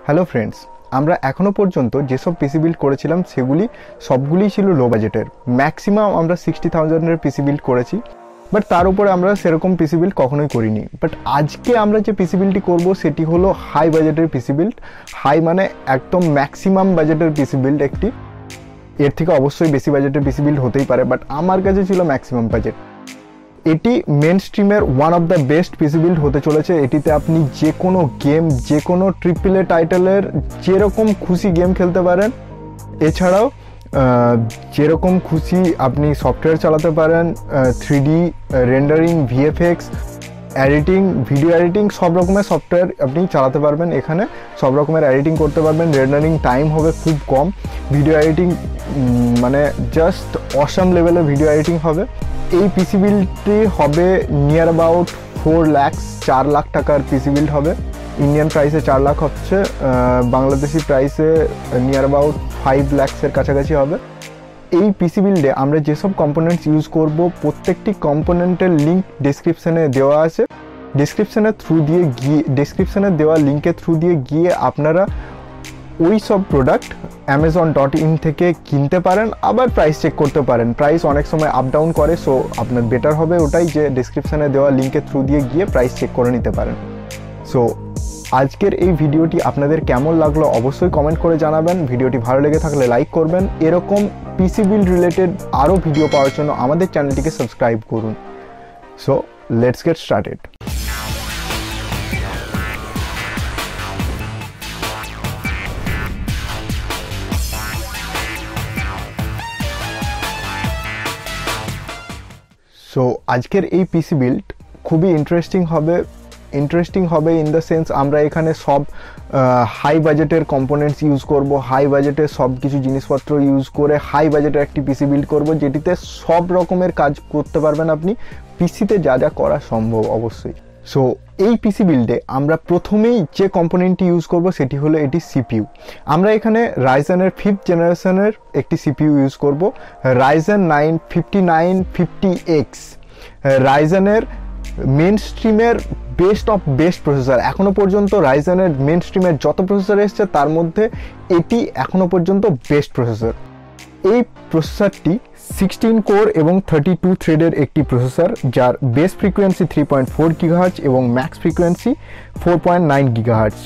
Hello friends, আমরা এখনো পর্যন্ত যেসব পিসি বিল্ড করেছিলাম সেগুলি সবগুলিই ছিল লো বাজেটের। ম্যাক্সিমাম আমরা 60,000-এর পিসি বিল্ড করেছি, বাট তার উপরে আমরা সেরকম পিসি বিল্ড কখনোই করিনি। বাট আজকে আমরা যে পিসি বিল্ডটি করবো সেটি হলো হাই বাজেটের পিসি বিল্ড। হাই মানে একদম ম্যাক্সিমাম বাজেটের পিসি বিল্ড একটি। এর থেকে অবশ্যই বেশি বাজেটের পিসি বিল্ড হতেই পারে, বাট আমার কাছে ছিল ম্যাক্সিমাম বাজেট। এটি মেন স্ট্রিমের one of the best PC build হতে চলেছে। এটিতে আপনি যে কোনো গেম, যে কোনো ট্রিপল এ টাইটেলের যেরকম খুশি গেম খেলতে পারেন। এছাড়াও যেরকম খুশি আপনি সফটওয়্যার চালাতে পারেন, 3D rendering, VFX, editing, video editing, সব রকমের সফটওয়্যার আপনি চালাতে পারবেন। এখানে সব রকমের এডিটিং করতে পারবেন। রেন্ডারিং টাইম হবে খুব কম। ভিডিও এডিটিং মানে জাস্ট অসাম লেভেলের ভিডিও এডিটিং হবে। এই পিসি বিল্ডটি হবে নিয়ার অ্যাবাউট 4 লাখ টাকার পিসি বিল্ড হবে। ইন্ডিয়ান প্রাইসে 4 লাখ হচ্ছে, বাংলাদেশি প্রাইসে নিয়ার অ্যাবাউট 5 লাখসের কাছাকাছি হবে। এই পিসি বিল্ডে আমরা যেসব কম্পোনেন্টস ইউজ করব প্রত্যেকটি কম্পোনেন্টের লিঙ্ক ডেসক্রিপশানে দেওয়া আছে। ডেসক্রিপশানে দেওয়া লিঙ্কের থ্রু দিয়ে গিয়ে আপনারা ওই সব প্রোডাক্ট amazon.in থেকে কিনতে পারেন, আবার প্রাইস চেক করতে পারেন। প্রাইস অনেক সময় আপ ডাউন করে, সো আপনার বেটার হবে ওটাই যে ডেসক্রিপশানে দেওয়া লিঙ্কের থ্রু দিয়ে গিয়ে প্রাইস চেক করে নিতে পারেন। সো আজকের এই ভিডিওটি আপনাদের কেমন লাগলো অবশ্যই কমেন্ট করে জানাবেন। ভিডিওটি ভালো লেগে থাকলে লাইক করবেন। এরকম পিসি বিল্ড রিলেটেড আরও ভিডিও পাওয়ার জন্য আমাদের চ্যানেলটিকে সাবস্ক্রাইব করুন। So let's get started. So আজকের এই পিসি বিল্ড খুবই ইন্টারেস্টিং হবে ইন দ্য সেন্স আমরা এখানে সব হাই বাজেটের কম্পোনেন্টস ইউজ করব। হাই বাজেটের সব কিছু জিনিসপত্র ইউজ করে হাই বাজেটের একটি পিসি বিল্ড করব, যেটিতে সব রকমের কাজ করতে পারবেন আপনি, পিসিতে যা যা করা সম্ভব অবশ্যই। সো এই পিসি বিল্ডে আমরা প্রথমেই যে কম্পোনেন্টটি ইউজ করব সেটি হলো এটি সিপিইউ। আমরা এখানে রাইজেনের 5th জেনারেশনের একটি সিপিইউ ইউজ করব, রাইজেন 9 5950X। রাইজেনের মেন স্ট্রিমের বেস্ট অফ বেস্ট প্রসেসর। এখনও পর্যন্ত রাইজেনের মেন স্ট্রিমের যত প্রসেসর এসছে তার মধ্যে এটি এখনও পর্যন্ত বেস্ট প্রসেসর। এই প্রসেসরটি 16 কোর এবং 32 থ্রেডের একটি প্রসেসর, যার বেস ফ্রিকোয়েন্সি 3.4 GHz এবং ম্যাক্স ফ্রিকোয়েন্সি 4.9 GHz।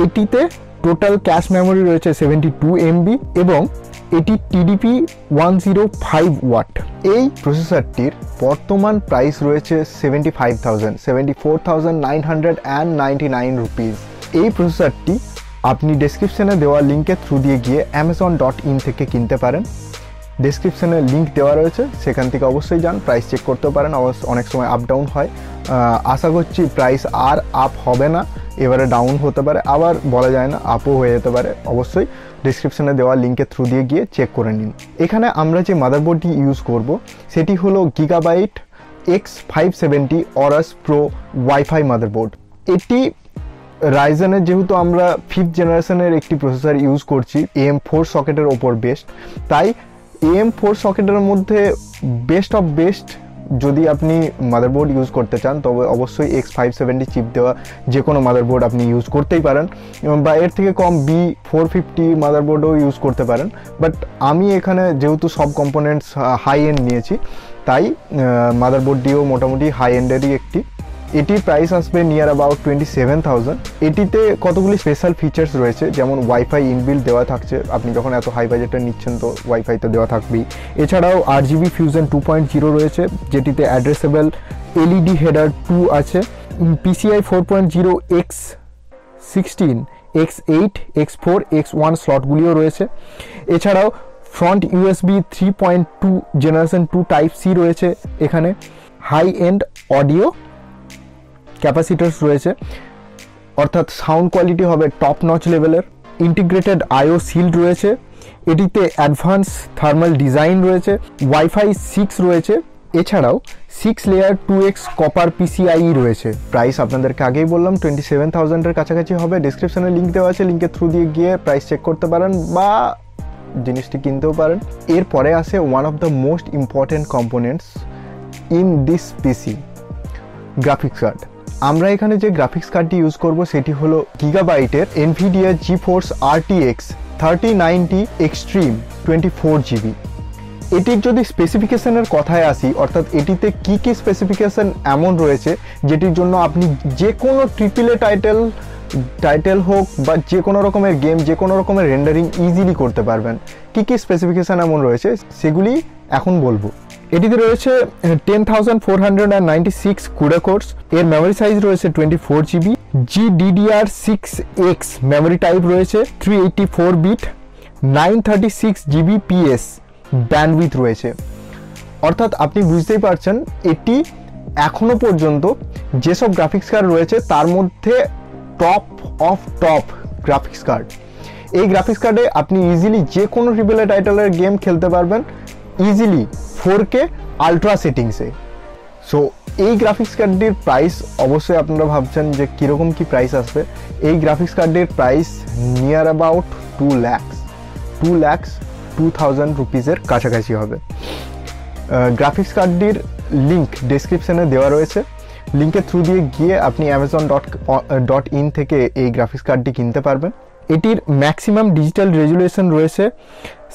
এটিতে টোটাল ক্যাশ মেমোরি রয়েছে 72 MB এবং এটি TDP 105 ওয়াট। এই প্রসেসরটির বর্তমান প্রাইস রয়েছে 74,999 রুপিস। এই প্রসেসরটি আপনি ডেসক্রিপশানে দেওয়া লিঙ্কের থ্রু দিয়ে গিয়ে amazon.in থেকে কিনতে পারেন। ডেসক্রিপশানে লিঙ্ক দেওয়া রয়েছে, সেখান থেকে অবশ্যই যান, প্রাইস চেক করতে পারেন। অনেক সময় আপ ডাউন হয়, আশা করছি প্রাইস আর আপ হবে না, এবারে ডাউন হতে পারে, আবার বলা যায় না, আপও হয়ে যেতে পারে। অবশ্যই ডেসক্রিপশানে দেওয়া লিঙ্কের থ্রু দিয়ে গিয়ে চেক করে নিন। এখানে আমরা যে মাদারবোর্ডটি ইউজ করব সেটি হলো Gigabyte X570 Aorus Pro wifi motherboard. এটি রাইজেনের, যেহেতু আমরা 5th জেনারেশনের একটি প্রসেসর ইউজ করছি AM4 সকেটের ওপর বেস্ট, তাই AM4 সকেটের মধ্যে বেস্ট অফ বেস্ট যদি আপনি মাদারবোর্ড ইউজ করতে চান তবে অবশ্যই X570 চিপ দেওয়া যে কোনো মাদারবোর্ড আপনি ইউজ করতেই পারেন, বা এর থেকে কম B450 মাদারবোর্ডও ইউজ করতে পারেন। বাট আমি এখানে যেহেতু সব কম্পোনেন্টস হাই এন্ড নিয়েছি, তাই মাদারবোর্ডটিও মোটামুটি হাই এন্ডেরই একটি। এটির প্রাইস আসবে নিয়ার অ্যাবাউট 27,000। এটিতে কতগুলি স্পেশাল ফিচার্স রয়েছে, যেমন ওয়াইফাই ইনবিল্ড দেওয়া থাকছে। আপনি যখন এত হাই বাজেটের নিচ্ছেন তো ওয়াইফাই তো দেওয়া থাকবেই। এছাড়াও RGB Fusion 2.0 রয়েছে, যেটিতে অ্যাড্রেসেবল LED হেডার 2 আছে। PCI 4.0 X16 X8 X4 X1 স্লটগুলিও রয়েছে। এছাড়াও front USB 3.2 generation 2 type C রয়েছে। এখানে হাই এন্ড অডিও ক্যাপাসিটার্স রয়েছে, অর্থাৎ সাউন্ড কোয়ালিটি হবে টপ নচ লেভেলের। ইন্টিগ্রেটেড IO শিল্ড রয়েছে। এটিতে অ্যাডভান্স থার্মাল ডিজাইন রয়েছে। ওয়াইফাই 6 রয়েছে। এছাড়াও 6 লেয়ার 2X কপার PCIe রয়েছে। প্রাইস আপনাদেরকে আগেই বললাম 27,000-এর কাছাকাছি হবে। ডেসক্রিপশনে লিঙ্ক দেওয়া আছে, লিঙ্কের থ্রু দিয়ে গিয়ে প্রাইস চেক করতে পারেন বা জিনিসটি কিনতেও পারেন। এরপরে আসে one of the most important components in this PC, graphics card. আমরা এখানে যে গ্রাফিক্স কার্ডটি ইউজ করব সেটি হলো গিগাবাইটের Nvidia GeForce RTX 3090 extreme 24GB। এটির যদি স্পেসিফিকেশনের কথায় আসি, অর্থাৎ এটিতে কি কি স্পেসিফিকেশন এমন রয়েছে যেটির জন্য আপনি যে কোনো AAA টাইটেল হোক বা যে কোনো রকমের গেম, যে কোনো রকমের রেন্ডারিং ইজিলি করতে পারবেন। কি কি স্পেসিফিকেশন এমন রয়েছে সেগুলি এখন বলবো। এটিতে রয়েছে 10496 CUDA কোর্স, এর মেমোরি সাইজ রয়েছে 24GB, GDDR6X মেমোরি টাইপ রয়েছে, 384 বিট, 936 Gbps ব্যান্ডউইথ রয়েছে। অর্থাৎ আপনি বুঝতেই পারছেন এটি এখনো পর্যন্ত যেসব গ্রাফিক্স কার্ড রয়েছে তার মধ্যে top of top graphics card. এই গ্রাফিক্স কার্ডে আপনি ইজিলি যে কোনো AAA টাইটেলের গেম খেলতে পারবেন ইজিলি 4K আলট্রা সেটিংসে। সো এই গ্রাফিক্স কার্ডটির প্রাইস অবশ্যই আপনারা ভাবছেন যে কীরকম কি প্রাইস আসবে। এই গ্রাফিক্স কার্ডটির প্রাইস নিয়ার অ্যাবাউট 2,02,000 রুপিসের কাছাকাছি হবে। গ্রাফিক্স কার্ডটির লিঙ্ক ডেসক্রিপশানে দেওয়া রয়েছে, লিঙ্কের থ্রু দিয়ে গিয়ে আপনি amazon.in থেকে এই গ্রাফিক্স কার্ডটি কিনতে পারবেন। এটির ম্যাক্সিমাম ডিজিটাল রেজুলেশন রয়েছে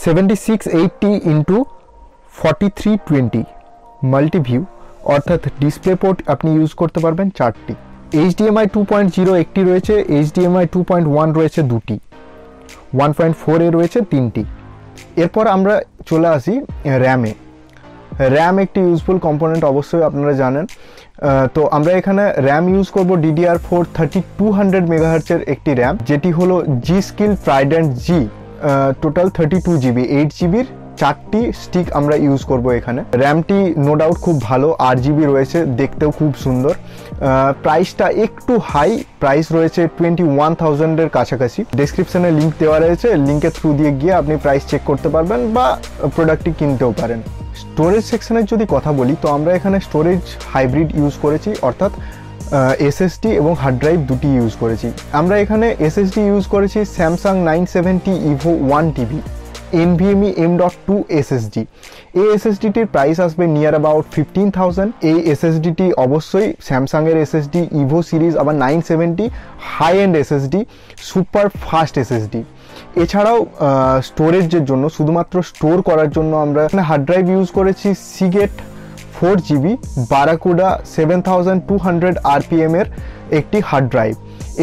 7680x4320 মাল্টিভিউ, অর্থাৎ ডিসপ্লে পোর্ট আপনি ইউজ করতে পারবেন 4টি। HDMI 2.0 একটি রয়েছে, HDMI 2.1 রয়েছে 2টি, 1.4 এ রয়েছে 3টি। এরপর আমরা চলে আসি র্যামে। র্যাম একটি ইউজফুল কম্পোনেন্ট অবশ্যই আপনারা জানেন। তো আমরা এখানে র্যাম ইউজ করব DDR4 3200 মেগাহার্টজের একটি র্যাম, যেটি হলো G-Skill Trident G, total 32GB, 8GBর 4টি স্টিক আমরা ইউজ করব এখানে। র্যামটি নো ডাউট খুব ভালো, 8GB রয়েছে, দেখতেও খুব সুন্দর। প্রাইসটা একটু হাই, প্রাইস রয়েছে 21,000-এর কাছাকাছি। ডেসক্রিপশনে লিঙ্ক দেওয়া রয়েছে, লিঙ্কের থ্রু দিয়ে গিয়ে আপনি প্রাইস চেক করতে পারবেন বা প্রোডাক্টটি কিনতেও পারেন। স্টোরেজ সেকশনের যদি কথা বলি তো আমরা এখানে স্টোরেজ হাইব্রিড ইউজ করেছি, অর্থাৎ SSD এবং হার্ড ড্রাইভ দুটি ইউজ করেছি। আমরা এখানে SSD ইউজ করেছি Samsung 970 EVO 1TB NVMe M.2 SSD। এই SSDটির প্রাইস আসবে নিয়ার অ্যাবাউট 15,000। এই SSDটি অবশ্যই স্যামসাংয়ের SSD EVO সিরিজ, আবার 970 high end SSD, super fast SSD। এছাড়াও স্টোরেজের জন্য, শুধুমাত্র স্টোর করার জন্য আমরা এখানে হার্ড ড্রাইভ ইউজ করেছি Seagate 4GB Barracuda 7200 RPM এর একটি হার্ড ড্রাইভ।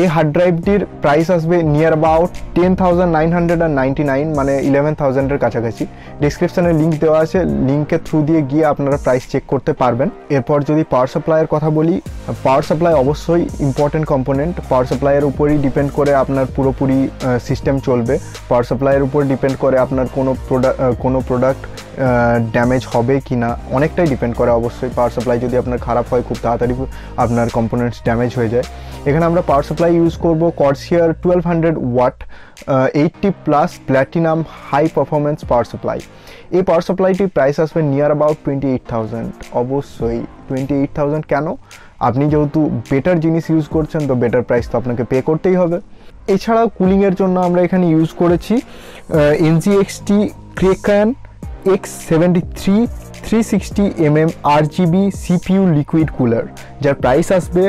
এই হার্ড ড্রাইভটির প্রাইস আসবে নিয়ার অ্যাবাউট 10,999, মানে 11,000-এর কাছাকাছি। ডিসক্রিপশানে লিঙ্ক দেওয়া আছে, লিঙ্কের থ্রু দিয়ে গিয়ে আপনারা প্রাইস চেক করতে পারবেন। এরপর যদি পাওয়ার সাপ্লাইয়ের কথা বলি, পাওয়ার সাপ্লাই অবশ্যই ইম্পর্টেন্ট কম্পোনেন্ট। পাওয়ার সাপ্লাইয়ের উপরই ডিপেন্ড করে আপনার পুরোপুরি সিস্টেম চলবে। পাওয়ার সাপ্লাইয়ের উপর ডিপেন্ড করে আপনার কোনো প্রোডাক্ট ড্যামেজ হবে কি না, অনেকটাই ডিপেন্ড করে অবশ্যই। পাওয়ার সাপ্লাই যদি আপনার খারাপ হয়, খুব তাড়াতাড়ি আপনার কম্পোনেন্টস ড্যামেজ হয়ে যায়। এখানে আমরা পাওয়ার সাপ্লাই ইউজ করব Corsair 1200 watt 80+ platinum high performance power supply. এই পাওয়ার সাপ্লাইটির প্রাইস আসবে নিয়ার অ্যাবাউট 28,000। অবশ্যই 28,000 কেন? আপনি যেহেতু বেটার জিনিস ইউজ করছেন তো বেটার প্রাইস তো আপনাকে পে করতেই হবে। এছাড়াও কুলিংয়ের জন্য আমরা এখানে ইউজ করেছি NZXT Kraken X73 360mm RGB CPU liquid cooler, যার প্রাইস আসবে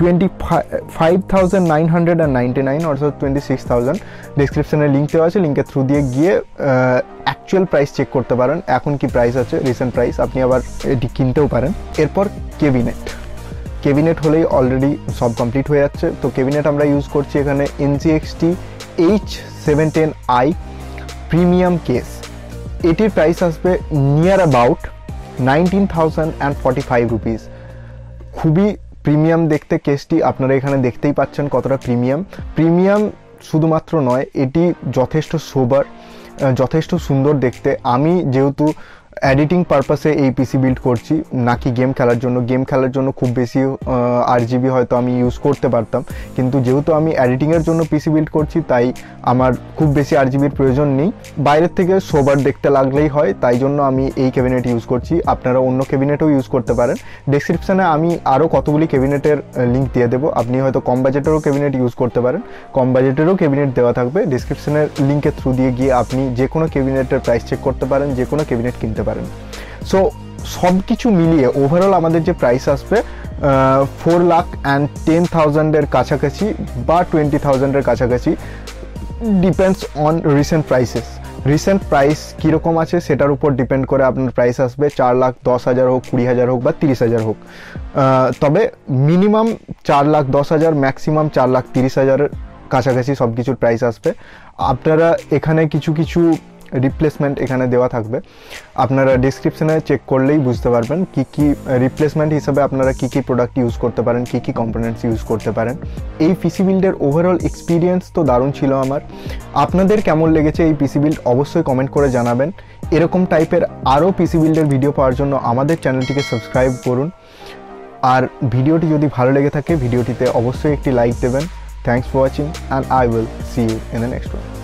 25,999, অর্থাৎ 26,000। ডিসক্রিপশনে লিঙ্ক দেওয়া আছে, লিঙ্কের থ্রু দিয়ে গিয়ে অ্যাকচুয়াল প্রাইস চেক করতে পারেন, এখন কি প্রাইস আছে, রিসেন্ট প্রাইস, আপনি আবার এটি কিনতেও পারেন। এরপর কেবিনেট হলেই অলরেডি সব কমপ্লিট হয়ে যাচ্ছে। তো কেবিনেট আমরা ইউজ করছি এখানে NZXT H710i প্রিমিয়াম কেস। এটির প্রাইস আসবে নিয়ার অ্যাবাউট 19,045 রুপিস। খুবই প্রিমিয়াম দেখতে কেসটি, আপনারা এখানে দেখতেই পাচ্ছেন কতটা প্রিমিয়াম শুধুমাত্র নয়, এটি যথেষ্ট সোবার, যথেষ্ট সুন্দর দেখতে। আমি যেহেতু এডিটিং পারপাসে এই পিসি বিল্ড করছি, নাকি গেম খেলার জন্য খুব বেশি RGB হয়তো আমি ইউজ করতে পারতাম, কিন্তু যেহেতু আমি এডিটিংয়ের জন্য পিসি বিল্ড করছি তাই আমার খুব বেশি RGBর প্রয়োজন নেই, বাইরের থেকে সোবার দেখতে লাগলেই হয়, তাই জন্য আমি এই ক্যাবিনেট ইউজ করছি। আপনারা অন্য ক্যাবিনেটও ইউজ করতে পারেন। ডেসক্রিপশানে আমি আরও কতগুলি ক্যাবিনেটের লিঙ্ক দিয়ে দেবো, আপনি হয়তো কম বাজেটেরও ক্যাবিনেট ইউজ করতে পারেন, কম বাজেটেরও ক্যাবিনেট দেওয়া থাকবে। ডেসক্রিপশানের লিঙ্কের থ্রু দিয়ে গিয়ে আপনি যে কোনো ক্যাবিনেটের প্রাইস চেক করতে পারেন, যে কোনো ক্যাবিনেট কিনতে পারেন। সো সব কিছু মিলিয়ে ওভারঅল আমাদের যে প্রাইস আসবে 4,10,000 কাছাকাছি বা 20,000 কাছাকাছি, depends on recent prices. Recent price কীরকম আছে সেটার উপর ডিপেন্ড করে আপনার প্রাইস আসবে 4,10,000 হোক, 20,000 হোক বা 30,000 হোক। তবে মিনিমাম 4,10,000, ম্যাক্সিমাম 4,30,000 কাছাকাছি সব কিছুর প্রাইস আসবে। আপনারা এখানে কিছু কিছু রিপ্লেসমেন্ট এখানে দেওয়া থাকবে, আপনারা ডিসক্রিপশানে চেক করলেই বুঝতে পারবেন কি কি রিপ্লেসমেন্ট হিসেবে আপনারা কি কি প্রোডাক্ট ইউজ করতে পারেন, কি কি কম্পোনেন্টস ইউজ করতে পারেন। এই পিসি বিল্ডের ওভারঅল এক্সপিরিয়েন্স তো দারুণ ছিল আমার। আপনাদের কেমন লেগেছে এই পিসি বিল্ড অবশ্যই কমেন্ট করে জানাবেন। এরকম টাইপের আরও পিসি বিল্ডের ভিডিও পাওয়ার জন্য আমাদের চ্যানেলটিকে সাবস্ক্রাইব করুন। আর ভিডিওটি যদি ভালো লেগে থাকে ভিডিওটিতে অবশ্যই একটি লাইক দেবেন। Thanks for watching and I will see you in the next one.